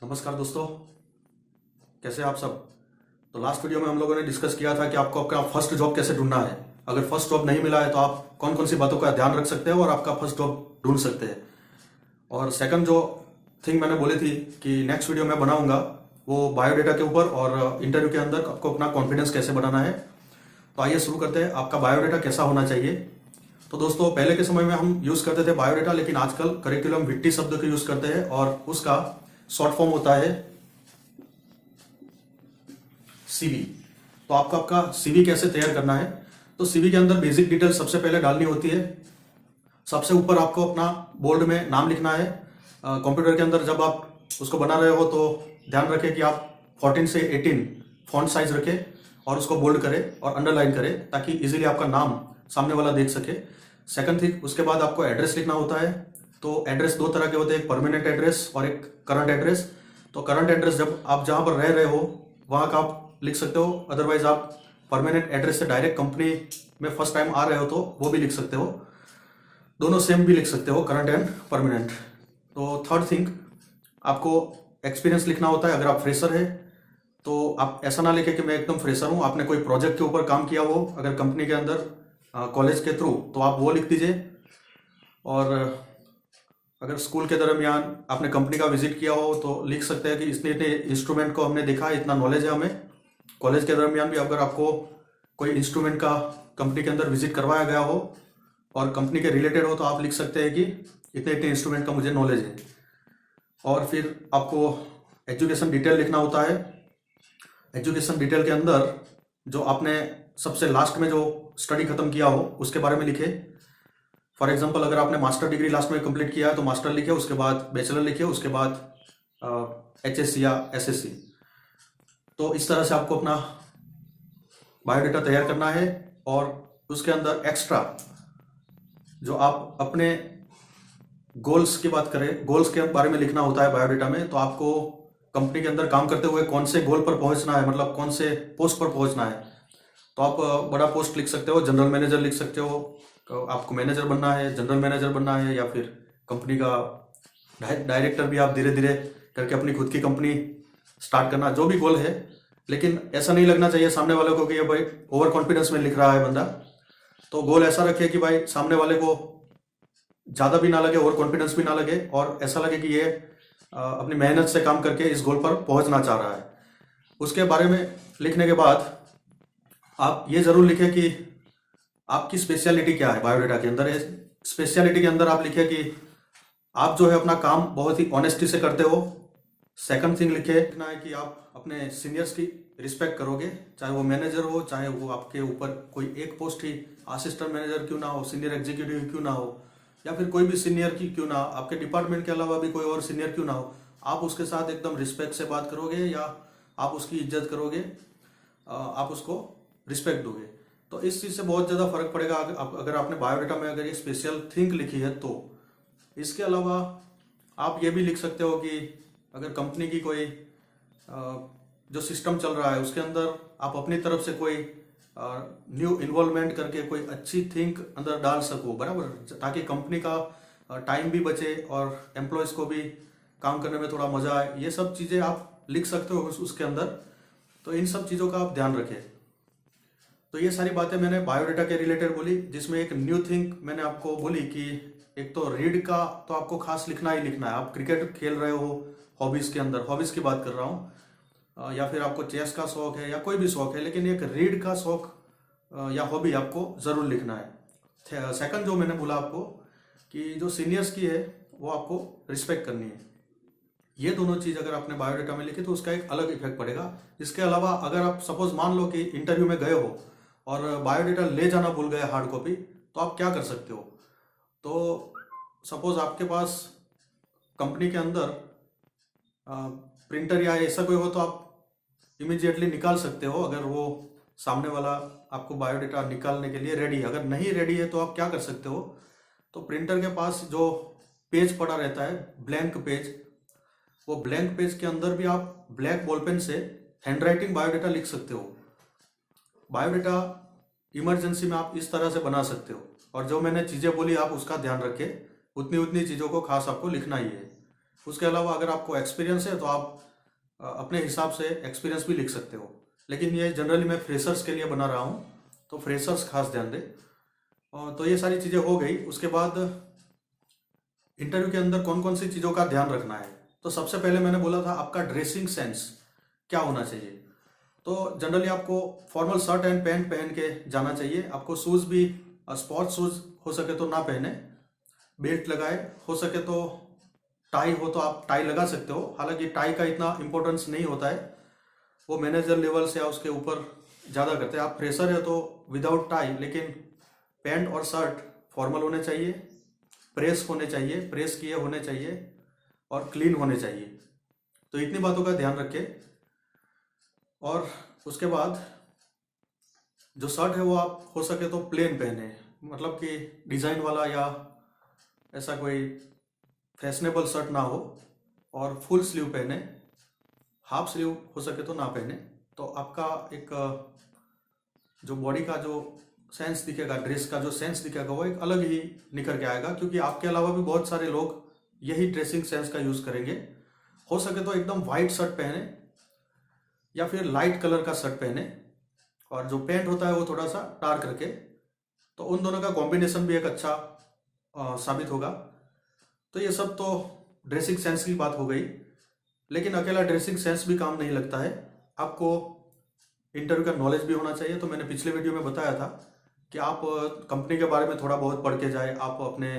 नमस्कार दोस्तों, कैसे हैं आप सब। तो लास्ट वीडियो में हम लोगों ने डिस्कस किया था कि आपको आपका फर्स्ट जॉब कैसे ढूंढना है। अगर फर्स्ट जॉब नहीं मिला है तो आप कौन कौन सी बातों का ध्यान रख सकते हो और आपका फर्स्ट जॉब ढूंढ सकते हैं। और सेकंड जो थिंग मैंने बोली थी कि नेक्स्ट वीडियो में बनाऊंगा वो बायोडेटा के ऊपर और इंटरव्यू के अंदर आपको अपना कॉन्फिडेंस कैसे बनाना है। तो आइए शुरू करते हैं। आपका बायोडेटा कैसा होना चाहिए। तो दोस्तों, पहले के समय में हम यूज करते थे बायोडेटा, लेकिन आजकल करिकुलम विट्टी शब्द को यूज करते हैं और उसका शॉर्ट फॉर्म होता है सीवी। तो आपको आपका सीवी कैसे तैयार करना है। तो सीवी के अंदर बेसिक डिटेल सबसे पहले डालनी होती है। सबसे ऊपर आपको अपना बोल्ड में नाम लिखना है। कंप्यूटर के अंदर जब आप उसको बना रहे हो तो ध्यान रखें कि आप 14 से 18 फॉन्ट साइज रखें और उसको बोल्ड करें और अंडरलाइन करें ताकि इजीली आपका नाम सामने वाला देख सके। सेकंड थिंग, उसके बाद आपको एड्रेस लिखना होता है। तो एड्रेस दो तरह के होते हैं, एक परमानेंट एड्रेस और एक करंट एड्रेस। तो करंट एड्रेस जब आप जहां पर रह रहे हो वहां का आप लिख सकते हो, अदरवाइज आप परमानेंट एड्रेस से डायरेक्ट कंपनी में फर्स्ट टाइम आ रहे हो तो वो भी लिख सकते हो। दोनों सेम भी लिख सकते हो, करंट एंड परमानेंट। तो थर्ड थिंग, आपको एक्सपीरियंस लिखना होता है। अगर आप फ्रेशर है तो आप ऐसा ना लिखे कि मैं एकदम फ्रेशर हूं, आपने कोई प्रोजेक्ट के ऊपर काम किया हो अगर कंपनी के अंदर कॉलेज के थ्रू, तो आप वो लिख दीजिए। और अगर स्कूल के दरमियान आपने कंपनी का विजिट किया हो तो लिख सकते हैं कि इतने इतने इंस्ट्रूमेंट को हमने देखा, इतना नॉलेज है हमें। कॉलेज के दरमियान भी अगर आपको कोई इंस्ट्रूमेंट का कंपनी के अंदर विजिट करवाया गया हो और कंपनी के रिलेटेड हो तो आप लिख सकते हैं कि इतने इतने इंस्ट्रूमेंट का मुझे नॉलेज है। और फिर आपको एजुकेशन डिटेल लिखना होता है। एजुकेशन डिटेल के अंदर जो आपने सबसे लास्ट में जो स्टडी खत्म किया हो उसके बारे में लिखे। फॉर एग्जाम्पल, अगर आपने मास्टर डिग्री लास्ट में कंप्लीट किया है तो मास्टर लिखे, उसके बाद बैचलर लिखे, उसके बाद एचएससी या एसएससी। तो इस तरह से आपको अपना बायोडेटा तैयार करना है। और उसके अंदर एक्स्ट्रा जो आप अपने गोल्स की बात करें, गोल्स के बारे में लिखना होता है बायोडेटा में। तो आपको कंपनी के अंदर काम करते हुए कौन से गोल पर पहुंचना है, मतलब कौन से पोस्ट पर पहुंचना है। तो आप बड़ा पोस्ट लिख सकते हो, जनरल मैनेजर लिख सकते हो। तो आपको मैनेजर बनना है, जनरल मैनेजर बनना है, या फिर कंपनी का डायरेक्टर भी आप धीरे धीरे करके अपनी खुद की कंपनी स्टार्ट करना, जो भी गोल है। लेकिन ऐसा नहीं लगना चाहिए सामने वाले को कि ये भाई ओवर कॉन्फिडेंस में लिख रहा है बंदा। तो गोल ऐसा रखे कि भाई सामने वाले को ज़्यादा भी ना लगे, ओवर कॉन्फिडेंस भी ना लगे, और ऐसा लगे कि ये अपनी मेहनत से काम करके इस गोल पर पहुंचना चाह रहा है। उसके बारे में लिखने के बाद आप ये जरूर लिखें कि आपकी स्पेशलिटी क्या है बायोडेटा के अंदर। स्पेशलिटी के अंदर आप लिखे कि आप जो है अपना काम बहुत ही ऑनेस्टी से करते हो। सेकंड थिंग लिखना है कि आप अपने सीनियर्स की रिस्पेक्ट करोगे, चाहे वो मैनेजर हो, चाहे वो आपके ऊपर कोई एक पोस्ट ही असिस्टेंट मैनेजर क्यों ना हो, सीनियर एग्जीक्यूटिव क्यों ना हो, या फिर कोई भी सीनियर की क्यों ना, आपके डिपार्टमेंट के अलावा भी कोई और सीनियर क्यों ना हो, आप उसके साथ एकदम रिस्पेक्ट से बात करोगे या आप उसकी इज्जत करोगे, आप उसको रिस्पेक्ट दोगे। तो इस चीज़ से बहुत ज़्यादा फर्क पड़ेगा अगर आपने बायोडेटा में अगर ये स्पेशल थिंग लिखी है तो। इसके अलावा आप ये भी लिख सकते हो कि अगर कंपनी की कोई जो सिस्टम चल रहा है उसके अंदर आप अपनी तरफ से कोई न्यू इन्वॉल्वमेंट करके कोई अच्छी थिंक अंदर डाल सको, बराबर, ताकि कंपनी का टाइम भी बचे और एम्प्लॉयज को भी काम करने में थोड़ा मजा आए। ये सब चीज़ें आप लिख सकते हो उसके अंदर। तो इन सब चीज़ों का आप ध्यान रखें। तो ये सारी बातें मैंने बायोडेटा के रिलेटेड बोली, जिसमें एक न्यू थिंग मैंने आपको बोली कि एक तो रीड का तो आपको खास लिखना ही लिखना है। आप क्रिकेट खेल रहे हो हॉबीज के अंदर, हॉबीज की बात कर रहा हूँ, या फिर आपको चेस का शौक है या कोई भी शौक है, लेकिन एक रीड का शौक या हॉबी आपको जरूर लिखना है। सेकंड जो मैंने बोला आपको कि जो सीनियर्स की है वो आपको रिस्पेक्ट करनी है। ये दोनों चीज अगर आपने बायोडेटा में लिखी तो उसका एक अलग इफेक्ट पड़ेगा। इसके अलावा अगर आप सपोज मान लो कि इंटरव्यू में गए हो और बायोडेटा ले जाना भूल गए हार्ड कॉपी, तो आप क्या कर सकते हो। तो सपोज आपके पास कंपनी के अंदर प्रिंटर या ऐसा कोई हो तो आप इमीडिएटली निकाल सकते हो, अगर वो सामने वाला आपको बायोडेटा निकालने के लिए रेडी है। अगर नहीं रेडी है तो आप क्या कर सकते हो, तो प्रिंटर के पास जो पेज पड़ा रहता है, ब्लैंक पेज, वो ब्लैंक पेज के अंदर भी आप ब्लैक बॉलपेन से हैंडराइटिंग बायोडेटा लिख सकते हो। बायोडेटा इमरजेंसी में आप इस तरह से बना सकते हो। और जो मैंने चीज़ें बोली आप उसका ध्यान रखें, उतनी उतनी चीज़ों को खास आपको लिखना ही है। उसके अलावा अगर आपको एक्सपीरियंस है तो आप अपने हिसाब से एक्सपीरियंस भी लिख सकते हो, लेकिन ये जनरली मैं फ्रेशर्स के लिए बना रहा हूँ, तो फ्रेशर्स खास ध्यान दें। तो ये सारी चीज़ें हो गई। उसके बाद इंटरव्यू के अंदर कौन कौन सी चीज़ों का ध्यान रखना है, तो सबसे पहले मैंने बोला था आपका ड्रेसिंग सेंस क्या होना चाहिए। तो जनरली आपको फॉर्मल शर्ट एंड पैंट पहन के जाना चाहिए। आपको शूज़ भी स्पोर्ट्स शूज़ हो सके तो ना पहने, बेल्ट लगाए, हो सके तो टाई हो तो आप टाई लगा सकते हो। हालांकि टाई का इतना इंपॉर्टेंस नहीं होता है, वो मैनेजर लेवल से या उसके ऊपर ज़्यादा करते हैं। आप फ्रेशर है तो विदाउट टाई, लेकिन पैंट और शर्ट फॉर्मल होने चाहिए, प्रेस होने चाहिए, प्रेस किए होने चाहिए और क्लीन होने चाहिए। तो इतनी बातों का ध्यान रखें। और उसके बाद जो शर्ट है वो आप हो सके तो प्लेन पहने, मतलब कि डिज़ाइन वाला या ऐसा कोई फैशनेबल शर्ट ना हो, और फुल स्लीव पहने। हाफ स्लीव हो सके तो ना पहने। तो आपका एक जो बॉडी का जो सेंस दिखेगा, ड्रेस का जो सेंस दिखेगा, वो एक अलग ही निखर के आएगा, क्योंकि आपके अलावा भी बहुत सारे लोग यही ड्रेसिंग सेंस का यूज़ करेंगे। हो सके तो एकदम वाइट शर्ट पहने या फिर लाइट कलर का शर्ट पहने, और जो पैंट होता है वो थोड़ा सा डार्क रखे। तो उन दोनों का कॉम्बिनेशन भी एक अच्छा साबित होगा। तो ये सब तो ड्रेसिंग सेंस की बात हो गई, लेकिन अकेला ड्रेसिंग सेंस भी काम नहीं लगता है। आपको इंटरव्यू का नॉलेज भी होना चाहिए। तो मैंने पिछले वीडियो में बताया था कि आप कंपनी के बारे में थोड़ा बहुत पढ़ के जाए। आप अपने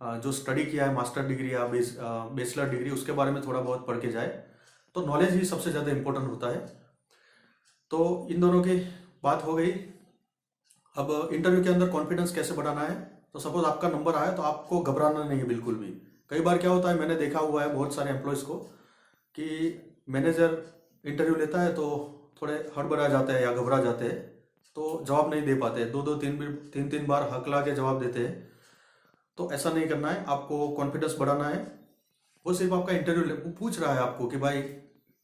जो स्टडी किया है, मास्टर डिग्री या बैचलर डिग्री, उसके बारे में थोड़ा बहुत पढ़ के जाए। तो नॉलेज ही सबसे ज़्यादा इंपॉर्टेंट होता है। तो इन दोनों की बात हो गई। अब इंटरव्यू के अंदर कॉन्फिडेंस कैसे बढ़ाना है। तो सपोज आपका नंबर आया तो आपको घबराना नहीं है बिल्कुल भी। कई बार क्या होता है, मैंने देखा हुआ है बहुत सारे एम्प्लॉयज़ को कि मैनेजर इंटरव्यू लेता है तो थोड़े हड़बड़ा जाते हैं या घबरा जाते हैं, तो जवाब नहीं दे पाते, दो दो तीन तीन बार हकला के जवाब देते हैं। तो ऐसा नहीं करना है, आपको कॉन्फिडेंस बढ़ाना है। वो सिर्फ आपका इंटरव्यू पूछ रहा है आपको कि भाई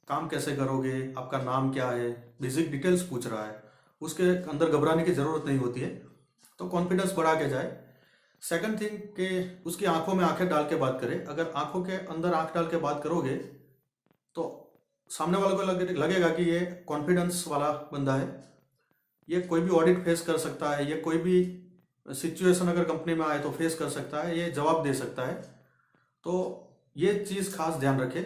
काम कैसे करोगे, आपका नाम क्या है, बेसिक डिटेल्स पूछ रहा है। उसके अंदर घबराने की ज़रूरत नहीं होती है। तो कॉन्फिडेंस बढ़ा के जाए। सेकंड थिंग कि उसकी आंखों में आंखें डाल के बात करें। अगर आंखों के अंदर आंख डाल के बात करोगे तो सामने वाले को लगेगा कि ये कॉन्फिडेंस वाला बंदा है, ये कोई भी ऑडिट फेस कर सकता है, ये कोई भी सिचुएशन अगर कंपनी में आए तो फेस कर सकता है, ये जवाब दे सकता है। तो ये चीज़ खास ध्यान रखें।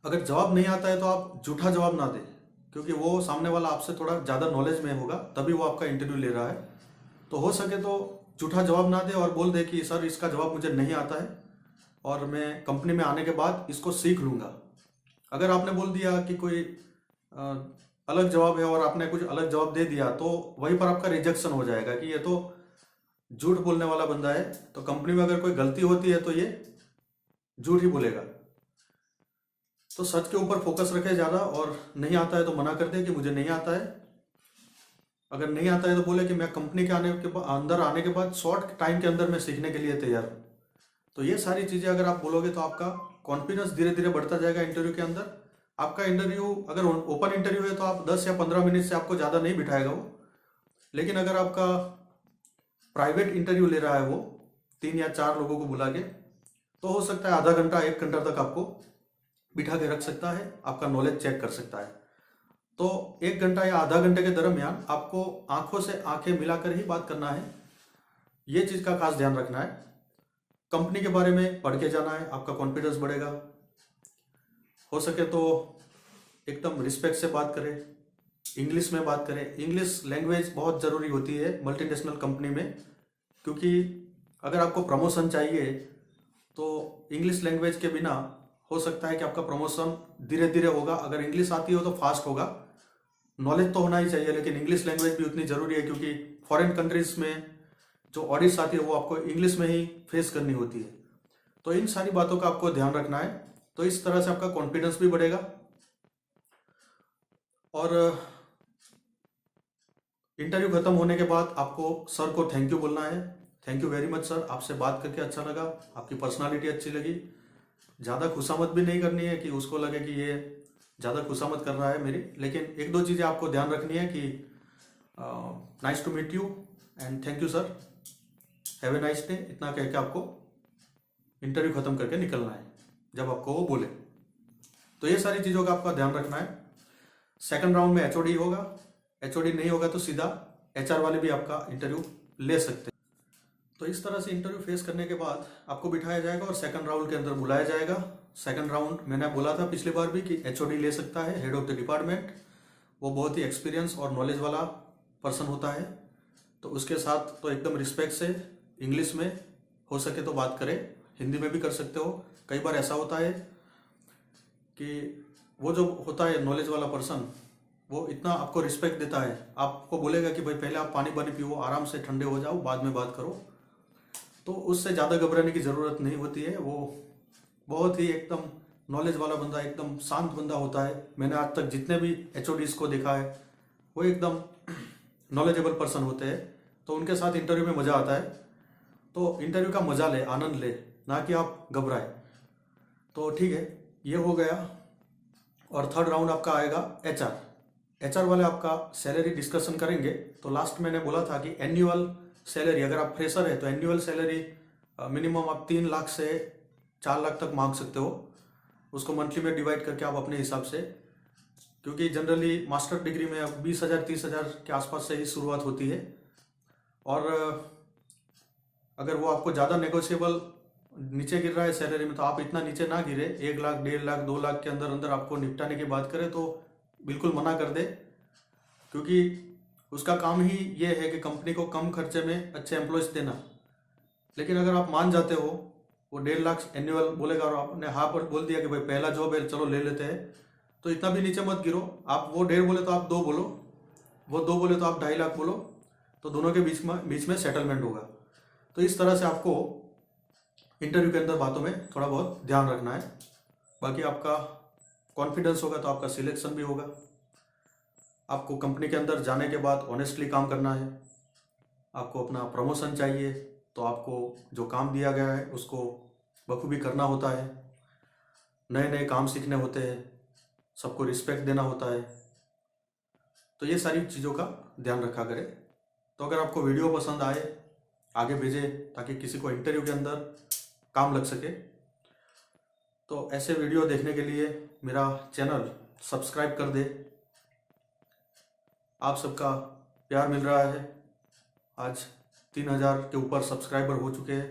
अगर जवाब नहीं आता है तो आप झूठा जवाब ना दें, क्योंकि वो सामने वाला आपसे थोड़ा ज़्यादा नॉलेज में होगा, तभी वो आपका इंटरव्यू ले रहा है। तो हो सके तो झूठा जवाब ना दे और बोल दे कि सर इसका जवाब मुझे नहीं आता है और मैं कंपनी में आने के बाद इसको सीख लूँगा। अगर आपने बोल दिया कि कोई अलग जवाब है और आपने कुछ अलग जवाब दे दिया, तो वहीं पर आपका रिजेक्शन हो जाएगा कि ये तो झूठ बोलने वाला बंदा है। तो कंपनी में अगर कोई गलती होती है तो ये झूठ ही बोलेगा। तो सच के ऊपर फोकस रखे ज़्यादा, और नहीं आता है तो मना कर दे कि मुझे नहीं आता है। अगर नहीं आता है तो बोले कि मैं कंपनी के अंदर आने के बाद शॉर्ट टाइम के अंदर मैं सीखने के लिए तैयार हूँ। तो ये सारी चीज़ें अगर आप बोलोगे तो आपका कॉन्फिडेंस धीरे धीरे बढ़ता जाएगा इंटरव्यू के अंदर। आपका इंटरव्यू अगर ओपन इंटरव्यू है तो आप 10 या 15 मिनट से आपको ज़्यादा नहीं बिठाएगा वो। लेकिन अगर आपका प्राइवेट इंटरव्यू ले रहा है वो 3 या 4 लोगों को बुला के, तो हो सकता है आधा घंटा 1 घंटा तक आपको बिठा के रख सकता है, आपका नॉलेज चेक कर सकता है। तो 1 घंटा या आधा घंटे के दरमियान आपको आंखों से आंखें मिलाकर ही बात करना है। ये चीज़ का खास ध्यान रखना है। कंपनी के बारे में पढ़ के जाना है, आपका कॉन्फिडेंस बढ़ेगा। हो सके तो एकदम रिस्पेक्ट से बात करें, इंग्लिश में बात करें। इंग्लिश लैंग्वेज बहुत ज़रूरी होती है मल्टीनेशनल कंपनी में, क्योंकि अगर आपको प्रमोशन चाहिए तो इंग्लिश लैंग्वेज के बिना हो सकता है कि आपका प्रमोशन धीरे धीरे होगा। अगर इंग्लिश आती हो तो फास्ट होगा। नॉलेज तो होना ही चाहिए, लेकिन इंग्लिश लैंग्वेज भी उतनी ज़रूरी है, क्योंकि फॉरेन कंट्रीज़ में जो ऑडिट्स आती है वो आपको इंग्लिश में ही फेस करनी होती है। तो इन सारी बातों का आपको ध्यान रखना है। तो इस तरह से आपका कॉन्फिडेंस भी बढ़ेगा। और इंटरव्यू खत्म होने के बाद आपको सर को थैंक यू बोलना है। Thank you very much sir, आपसे बात करके अच्छा लगा, आपकी पर्सनालिटी अच्छी लगी। ज़्यादा खुशामद भी नहीं करनी है कि उसको लगे कि ये ज़्यादा खुशामद कर रहा है मेरी, लेकिन 1-2 चीज़ें आपको ध्यान रखनी है कि nice to meet you and thank you sir, have a nice day, इतना कह के आपको इंटरव्यू खत्म करके निकलना है जब आपको वो बोले। तो ये सारी चीज़ों का आपका ध्यान रखना है। सेकंड राउंड में एचओडी होगा, एचओडी नहीं होगा तो सीधा एचआर वाले भी आपका इंटरव्यू ले सकते हैं। तो इस तरह से इंटरव्यू फेस करने के बाद आपको बिठाया जाएगा और सेकंड राउंड के अंदर बुलाया जाएगा। सेकंड राउंड मैंने बोला था पिछली बार भी कि एचओडी ले सकता है, हेड ऑफ द डिपार्टमेंट। वो बहुत ही एक्सपीरियंस और नॉलेज वाला पर्सन होता है, तो उसके साथ तो एकदम रिस्पेक्ट से इंग्लिश में हो सके तो बात करें, हिंदी में भी कर सकते हो। कई बार ऐसा होता है कि वो जो होता है नॉलेज वाला पर्सन, वो इतना आपको रिस्पेक्ट देता है, आपको बोलेगा कि भाई पहले आप पानी पानी पियो, आराम से ठंडे हो जाओ, बाद में बात करो। तो उससे ज़्यादा घबराने की ज़रूरत नहीं होती है। वो बहुत ही एकदम नॉलेज वाला बंदा, एकदम शांत बंदा होता है। मैंने आज तक जितने भी एचओडीज को देखा है वो एकदम नॉलेजेबल पर्सन होते हैं, तो उनके साथ इंटरव्यू में मज़ा आता है। तो इंटरव्यू का मज़ा ले, आनंद ले, ना कि आप घबराए। तो ठीक है, ये हो गया। और थर्ड राउंड आपका आएगा एचआर। एचआर वाले आपका सैलरी डिस्कशन करेंगे। तो लास्ट मैंने बोला था कि एनुअल सैलरी, अगर आप फ्रेशर है तो एनुअल सैलरी मिनिमम आप 3 लाख से 4 लाख तक मांग सकते हो। उसको मंथली में डिवाइड करके आप अपने हिसाब से, क्योंकि जनरली मास्टर डिग्री में अब 20,000 30,000 के आसपास से ही शुरुआत होती है। और अगर वो आपको ज़्यादा नेगोशिएबल नीचे गिर रहा है सैलरी में, तो आप इतना नीचे ना गिरे, 1 लाख 1.5 लाख 2 लाख के अंदर अंदर आपको निपटाने की बात करें तो बिल्कुल मना कर दे, क्योंकि उसका काम ही ये है कि कंपनी को कम खर्चे में अच्छे एम्प्लॉयज देना। लेकिन अगर आप मान जाते हो, वो 1.5 लाख एनुअल बोलेगा और आपने हाँ पर बोल दिया कि भाई पहला जॉब है चलो ले लेते हैं, तो इतना भी नीचे मत गिरो। आप वो 1.5 बोले तो आप 2 बोलो, वो 2 बोले तो आप 2.5 लाख बोलो, तो दोनों के बीच में सेटलमेंट होगा। तो इस तरह से आपको इंटरव्यू के अंदर बातों में थोड़ा बहुत ध्यान रखना है। बाकी आपका कॉन्फिडेंस होगा तो आपका सिलेक्शन भी होगा। आपको कंपनी के अंदर जाने के बाद ऑनेस्टली काम करना है। आपको अपना प्रमोशन चाहिए तो आपको जो काम दिया गया है उसको बखूबी करना होता है। नए नए काम सीखने होते हैं, सबको रिस्पेक्ट देना होता है। तो ये सारी चीज़ों का ध्यान रखा करें। तो अगर आपको वीडियो पसंद आए, आगे भेजें ताकि किसी को इंटरव्यू के अंदर काम लग सके। तो ऐसे वीडियो देखने के लिए मेरा चैनल सब्सक्राइब कर दे। आप सबका प्यार मिल रहा है। आज 3,000 के ऊपर सब्सक्राइबर हो चुके हैं।